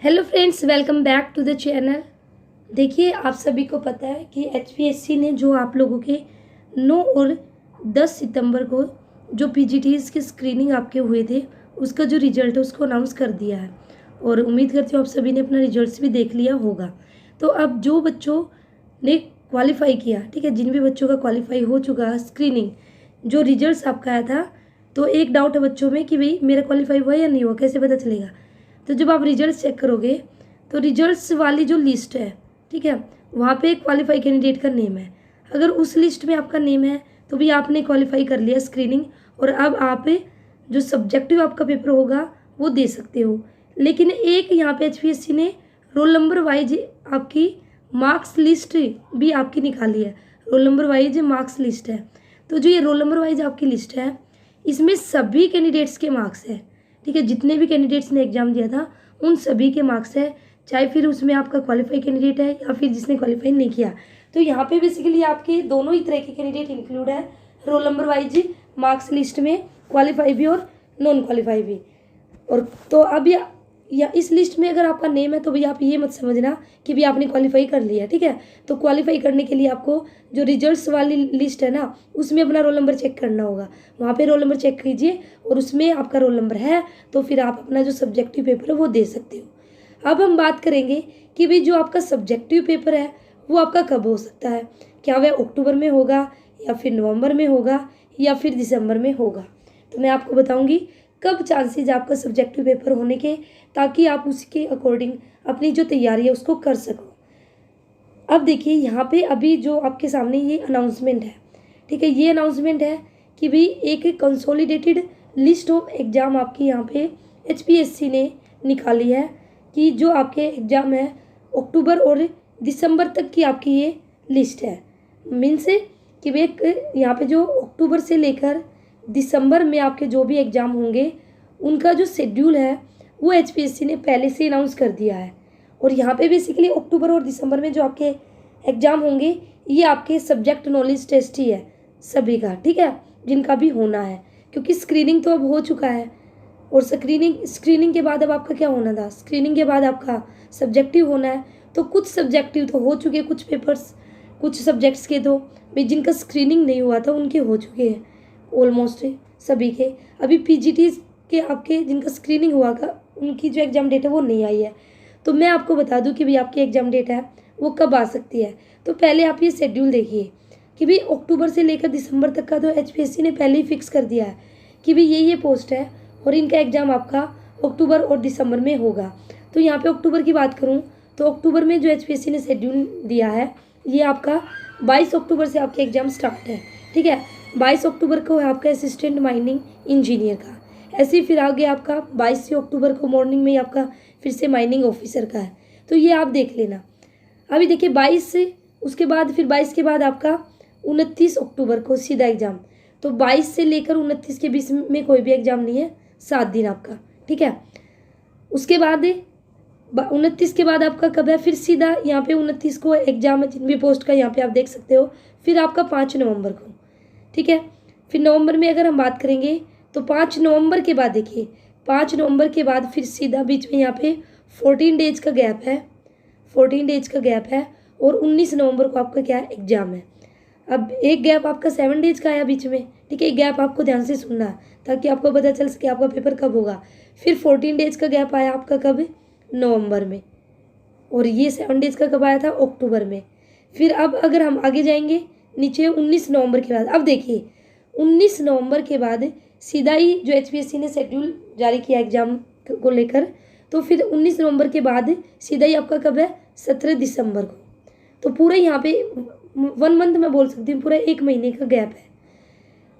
Hello friends, welcome back to the channel. देखिए, आप सभी को पता है कि एचपीएससी ने जो आप लोगों के 9 और 10 सितंबर को जो पीजीटीज की स्क्रीनिंग आपके हुए थे उसका जो रिजल्ट है उसको अनाउंस कर दिया है। और उम्मीद करती हूँ आप सभी ने अपना रिजल्ट्स भी देख लिया होगा। तो अब जो बच्चों ने क्वालिफाई किया, ठीक है, जिन भी बच्चों का क्वालिफाई हो चुका है स्क्रीनिंग, जो रिजल्ट्स आपका आया था, तो एक डाउट है बच्चों में कि भाई मेरा क्वालिफाई हुआ या नहीं हुआ, कैसे पता चलेगा। तो जब आप रिजल्ट्स चेक करोगे तो रिजल्ट्स वाली जो लिस्ट है, ठीक है, वहाँ पे क्वालिफाई कैंडिडेट का नेम है। अगर उस लिस्ट में आपका नेम है तो भी आपने क्वालिफाई कर लिया स्क्रीनिंग, और अब आप जो सब्जेक्टिव आपका पेपर होगा वो दे सकते हो। लेकिन एक यहाँ पे एचपीएससी ने रोल नंबर वाइज आपकी मार्क्स लिस्ट भी आपकी निकाली है। Roll number wise marks list है। तो जो ये रोल नंबर वाइज आपकी लिस्ट है इसमें सभी कैंडिडेट्स के मार्क्स है, ठीक है, जितने भी कैंडिडेट्स ने एग्जाम दिया था उन सभी के मार्क्स है, चाहे फिर उसमें आपका क्वालिफाई कैंडिडेट है या फिर जिसने क्वालिफाई नहीं किया। तो यहाँ पे बेसिकली आपके दोनों ही तरह के कैंडिडेट इंक्लूड है roll number wise marks list में, क्वालिफाई भी और नॉन क्वालिफाई भी। और तो अब या इस लिस्ट में अगर आपका नेम है तो भैया आप ये मत समझना कि भी आपने क्वालिफाई कर लिया, ठीक है। तो क्वालिफाई करने के लिए आपको जो रिजल्ट्स वाली लिस्ट है ना उसमें अपना रोल नंबर चेक करना होगा। वहाँ पे रोल नंबर चेक कीजिए और उसमें आपका रोल नंबर है तो फिर आप अपना जो सब्जेक्टिव पेपर है वो दे सकते हो। अब हम बात करेंगे कि भाई जो आपका सब्जेक्टिव पेपर है वो आपका कब हो सकता है। क्या वह अक्टूबर में होगा या फिर नवंबर में होगा या फिर दिसंबर में होगा। तो मैं आपको बताऊंगी कब चांसेस आपका सब्जेक्टिव पेपर होने के, ताकि आप उसके अकॉर्डिंग अपनी जो तैयारी है उसको कर सको। अब देखिए यहाँ पे अभी जो आपके सामने ये अनाउंसमेंट है, ठीक है, ये अनाउंसमेंट है कि भाई एक कंसोलिडेटेड लिस्ट ऑफ एग्ज़ाम आपकी यहाँ पे एचपीएससी ने निकाली है कि जो आपके एग्ज़ाम है अक्टूबर और दिसंबर तक की आपकी ये लिस्ट है। मीन्स कि भाई यहाँ पे जो अक्टूबर से लेकर दिसंबर में आपके जो भी एग्ज़ाम होंगे उनका जो शेड्यूल है वो एचपीएससी ने पहले से अनाउंस कर दिया है। और यहाँ पे बेसिकली अक्टूबर और दिसंबर में जो आपके एग्ज़ाम होंगे ये आपके सब्जेक्ट नॉलेज टेस्ट ही है सभी का, ठीक है, जिनका भी होना है, क्योंकि स्क्रीनिंग तो अब हो चुका है। और स्क्रीनिंग के बाद अब आपका क्या होना था, स्क्रीनिंग के बाद आपका सब्जेक्टिव होना है। तो कुछ सब्जेक्टिव तो हो चुके, कुछ पेपर्स कुछ सब्जेक्ट्स के तो भाई जिनका स्क्रीनिंग नहीं हुआ था उनके हो चुके हैं ऑलमोस्ट सभी के। अभी पीजीटी के आपके जिनका स्क्रीनिंग हुआ था उनकी जो एग्ज़ाम डेट है वो नहीं आई है। तो मैं आपको बता दूं कि भाई आपकी एग्ज़ाम डेट है वो कब आ सकती है। तो पहले आप ये शेड्यूल देखिए कि भाई अक्टूबर से लेकर दिसंबर तक का तो एचपीएससी ने पहले ही फिक्स कर दिया है कि भाई ये पोस्ट है और इनका एग्ज़ाम आपका अक्टूबर और दिसंबर में होगा। तो यहाँ पे अक्टूबर की बात करूँ तो अक्टूबर में जो एचपीएससी ने शेड्यूल दिया है ये आपका 22 अक्टूबर से आपके एग्ज़ाम स्टार्ट है, ठीक है। 22 अक्टूबर को है आपका असिस्टेंट माइनिंग इंजीनियर का। ऐसे ही फिर आगे आपका 22 अक्टूबर को मॉर्निंग में ही आपका फिर से माइनिंग ऑफिसर का है। तो ये आप देख लेना। अभी देखिए 22 से उसके बाद फिर 22 के बाद आपका 29 अक्टूबर को सीधा एग्ज़ाम। तो 22 से लेकर 29 के बीच में कोई भी एग्ज़ाम नहीं है, 7 दिन आपका, ठीक है। उसके बाद 29 के बाद आपका कब है, फिर सीधा यहाँ पे 29 को एग्ज़ाम है जिन भी पोस्ट का, यहाँ पे आप देख सकते हो। फिर आपका 5 नवंबर को, ठीक है। फिर नवंबर में अगर हम बात करेंगे तो 5 नवंबर के बाद देखिए 5 नवंबर के बाद फिर सीधा बीच में यहाँ पे 14 डेज का गैप है, 14 डेज का गैप है। और 19 नवंबर को आपका क्या है, एग्ज़ाम है। अब एक गैप आपका 7 डेज का आया बीच में, ठीक है। एक गैप आपको ध्यान से सुनना है ताकि आपको पता चल सके आपका पेपर कब होगा। फिर 14 डेज का गैप आया आपका कब, नवंबर में। और ये 7 डेज का कब आया था, अक्टूबर में। फिर अब अगर हम आगे जाएंगे नीचे 19 नवंबर के बाद, अब देखिए 19 नवंबर के बाद सीधा ही जो एचपीएससी ने शेड्यूल जारी किया एग्ज़ाम को लेकर, तो फिर 19 नवंबर के बाद सीधा ही आपका कब है, 17 दिसंबर को। तो पूरा यहाँ पे 1 मंथ मैं बोल सकती हूँ, पूरा 1 महीने का गैप है।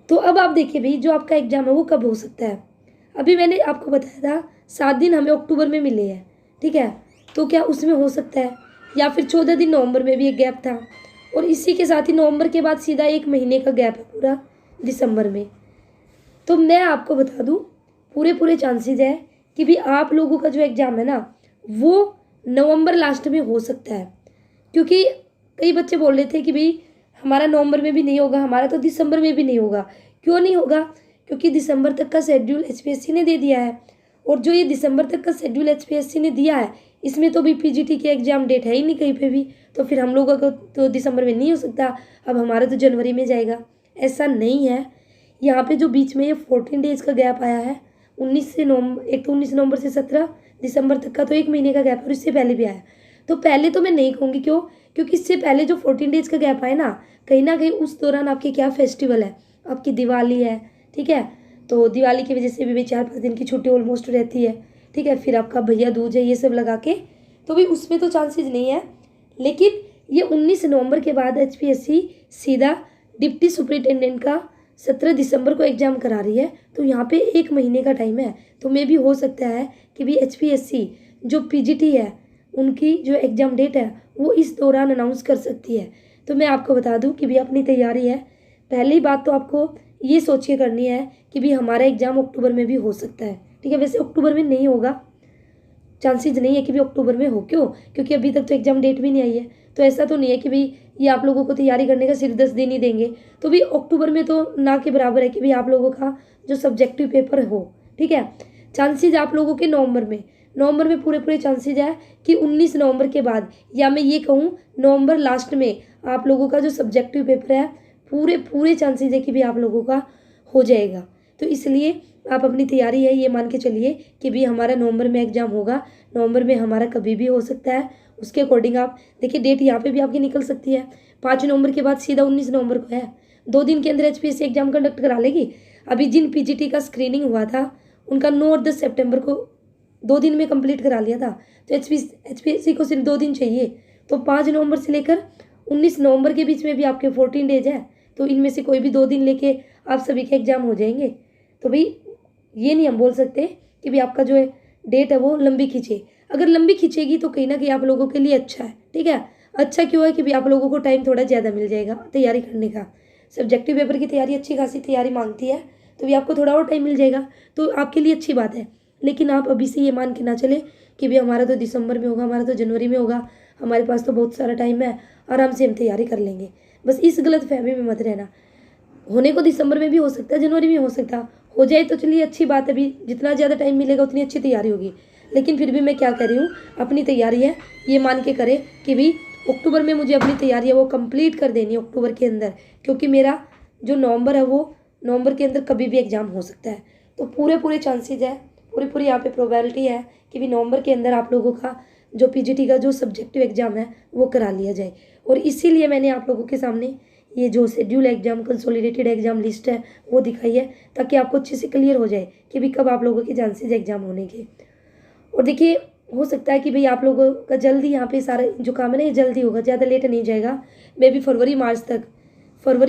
तो अब आप देखिए भाई जो आपका एग्ज़ाम है वो कब हो सकता है। अभी मैंने आपको बताया था 7 दिन हमें अक्टूबर में मिले हैं, ठीक है। तो क्या उसमें हो सकता है, या फिर 14 दिन नवंबर में भी एक गैप था, और इसी के साथ ही नवंबर के बाद सीधा 1 महीने का गैप है पूरा दिसंबर में। तो मैं आपको बता दूं पूरे चांसेस है कि भी आप लोगों का जो एग्ज़ाम है ना वो नवंबर लास्ट में हो सकता है। क्योंकि कई बच्चे बोल रहे थे कि भाई हमारा नवंबर में भी नहीं होगा, हमारा तो दिसंबर में भी नहीं होगा। क्यों नहीं होगा, क्योंकि दिसंबर तक का शेड्यूल एचपीएससी ने दे दिया है। और जो ये दिसंबर तक का शेड्यूल एचपीएससी ने दिया है इसमें तो भी पीजीटी की एग्ज़ाम डेट है ही नहीं कहीं पे भी, तो फिर हम लोगों का तो दिसंबर में नहीं हो सकता, अब हमारा तो जनवरी में जाएगा। ऐसा नहीं है, यहाँ पे जो बीच में ये 14 डेज़ का गैप आया है, 19 नवंबर से 17 दिसंबर तक का, तो 1 महीने का गैप है, और इससे पहले भी आया। तो पहले तो मैं नहीं कहूँगी, क्यों? क्योंकि इससे पहले जो 14 डेज़ का गैप आया ना कहीं उस दौरान आपके क्या फेस्टिवल है, आपकी दिवाली है, ठीक है, तो दिवाली की वजह से भी 4-5 दिन की छुट्टी ऑलमोस्ट रहती है, ठीक है, फिर आपका भैया दूज है, ये सब लगा के तो भी उसमें तो चांसेस नहीं है। लेकिन ये 19 नवंबर के बाद HPSC सीधा डिप्टी सुपरिटेंडेंट का 17 दिसंबर को एग्ज़ाम करा रही है, तो यहाँ पे 1 महीने का टाइम है, तो मे भी हो सकता है कि भी HPSC जो PGT है उनकी जो एग्ज़ाम डेट है वो इस दौरान अनाउंस कर सकती है। तो मैं आपको बता दूं कि भी अपनी तैयारी है। पहली बात तो आपको ये सोच के करनी है कि भी हमारा एग्ज़ाम अक्टूबर में भी हो सकता है, ठीक है। वैसे अक्टूबर में नहीं होगा, चांसेस नहीं है कि भी अक्टूबर में हो, क्यों? क्योंकि अभी तक तो एग्ज़ाम डेट भी नहीं आई है, तो ऐसा तो नहीं है कि भी ये आप लोगों को तैयारी करने का सिर्फ 10 दिन ही देंगे, तो भी अक्टूबर में तो ना के बराबर है कि भी आप लोगों का जो सब्जेक्टिव पेपर हो, ठीक है। चांसेज आप लोगों के नवंबर में पूरे चांसेज है कि 19 नवंबर के बाद, या मैं ये कहूँ नवंबर लास्ट में आप लोगों का जो सब्जेक्टिव पेपर है पूरे चांसेज है कि भी आप लोगों का हो जाएगा। तो इसलिए आप अपनी तैयारी है ये मान के चलिए कि भी हमारा नवंबर में एग्ज़ाम होगा, नवंबर में हमारा कभी भी हो सकता है। उसके अकॉर्डिंग आप देखिए, डेट यहाँ पे भी आपकी निकल सकती है। 5 नवंबर के बाद सीधा 19 नवंबर को है, 2 दिन के अंदर HPSC एग्ज़ाम कंडक्ट करा लेगी। अभी जिन PGT का स्क्रीनिंग हुआ था उनका 9 और 10 सितंबर को 2 दिन में कंप्लीट करा लिया था, तो HPSC को सिर्फ 2 दिन चाहिए। तो 5 नवंबर से लेकर 19 नवंबर के बीच में भी आपके 14 डेज है, तो इनमें से कोई भी 2 दिन लेके आप सभी के एग्ज़ाम हो जाएंगे। तो भाई ये नहीं हम बोल सकते कि भी आपका जो है डेट है वो लंबी खींचे। अगर लंबी खींचेगी तो कहीं ना कहीं आप लोगों के लिए अच्छा है, ठीक है। अच्छा क्यों है कि भी आप लोगों को टाइम थोड़ा ज़्यादा मिल जाएगा तैयारी करने का। सब्जेक्टिव पेपर की तैयारी अच्छी खासी तैयारी मांगती है, तो भी आपको थोड़ा और टाइम मिल जाएगा, तो आपके लिए अच्छी बात है। लेकिन आप अभी से ये मान के ना चले कि भी हमारा तो दिसंबर में होगा, हमारा तो जनवरी में होगा, हमारे पास तो बहुत सारा टाइम है, आराम से हम तैयारी कर लेंगे। बस इस गलत फहमी में मत रहना। होने को दिसंबर में भी हो सकता है, जनवरी में हो सकता है, हो जाए तो चलिए अच्छी बात है, भी जितना ज़्यादा टाइम मिलेगा उतनी अच्छी तैयारी होगी। लेकिन फिर भी मैं क्या कह रही हूँ, अपनी तैयारी है ये मान के करें कि भी अक्टूबर में मुझे अपनी तैयारी है वो कंप्लीट कर देनी है अक्टूबर के अंदर, क्योंकि मेरा जो नवंबर है वो नवंबर के अंदर कभी भी एग्ज़ाम हो सकता है। तो पूरे चांसेज है, पूरी यहाँ पे प्रोबेबिलिटी है कि भी नवंबर के अंदर आप लोगों का जो PGT का जो सब्जेक्टिव एग्ज़ाम है वो करा लिया जाए। और इसीलिए मैंने आप लोगों के सामने ये जो schedule exam consolidated exam list है वो दिखाई है, ताकि आपको अच्छे से क्लियर हो जाए कि भी कब आप लोगों के चांसेज एग्ज़ाम होने के। और देखिए, हो सकता है कि भाई आप लोगों का जल्दी यहाँ पे सारा जो काम है ना ये जल्दी होगा, ज़्यादा लेट नहीं जाएगा। मे बी फरवरी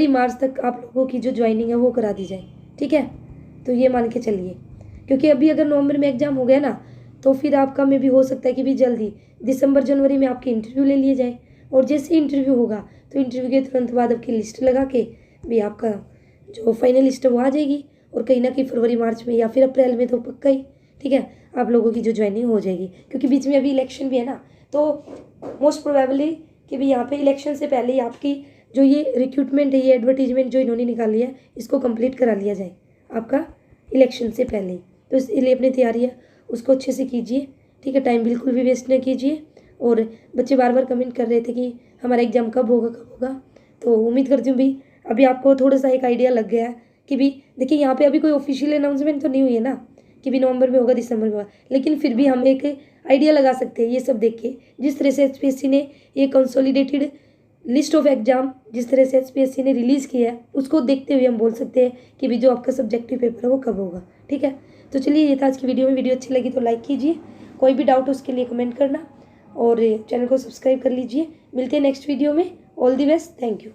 मार्च तक आप लोगों की जो ज्वाइनिंग है वो करा दी जाए, ठीक है। तो ये मान के चलिए, क्योंकि अभी अगर नवंबर में एग्ज़ाम हो गया ना तो फिर आपका में भी हो सकता है कि भी जल्दी दिसंबर जनवरी में आपकी इंटरव्यू ले लिए जाए, और जैसे इंटरव्यू होगा तो इंटरव्यू के तुरंत बाद आपकी लिस्ट लगा के भी आपका जो फाइनल लिस्ट है वो आ जाएगी, और कहीं ना कहीं फरवरी मार्च में या फिर अप्रैल में तो पक्का ही, ठीक है, आप लोगों की जो ज्वाइनिंग हो जाएगी। क्योंकि बीच में अभी इलेक्शन भी है ना, तो मोस्ट प्रोबेबली कि भी यहाँ पे इलेक्शन से पहले ही आपकी जो ये रिक्रूटमेंट है, ये एडवर्टीजमेंट जो इन्होंने निकाली है इसको कंप्लीट करा लिया जाए आपका इलेक्शन से पहले ही। तो इसलिए अपनी तैयारी है उसको अच्छे से कीजिए, ठीक है, टाइम बिल्कुल भी वेस्ट न कीजिए। और बच्चे बार बार कमेंट कर रहे थे कि हमारा एग्ज़ाम कब होगा, तो उम्मीद करती हूँ भी अभी आपको थोड़ा सा एक आइडिया लग गया है कि भी देखिए यहाँ पे अभी कोई ऑफिशियल अनाउंसमेंट तो नहीं हुई है ना कि भी नवंबर में होगा दिसंबर में होगा, लेकिन फिर भी हम एक आइडिया लगा सकते हैं ये सब देख के। जिस तरह से HPSC ने ये कंसोलिडेटेड लिस्ट ऑफ एग्जाम जिस तरह से HPSC ने रिलीज़ किया है उसको देखते हुए हम बोल सकते हैं कि भी जो आपका सब्जेक्टिव पेपर है वो कब होगा, ठीक है। तो चलिए ये था आज की वीडियो अच्छी लगी तो लाइक कीजिए, कोई भी डाउट उसके लिए कमेंट करना, और चैनल को सब्सक्राइब कर लीजिए। मिलते हैं नेक्स्ट वीडियो में। All the best, thank you.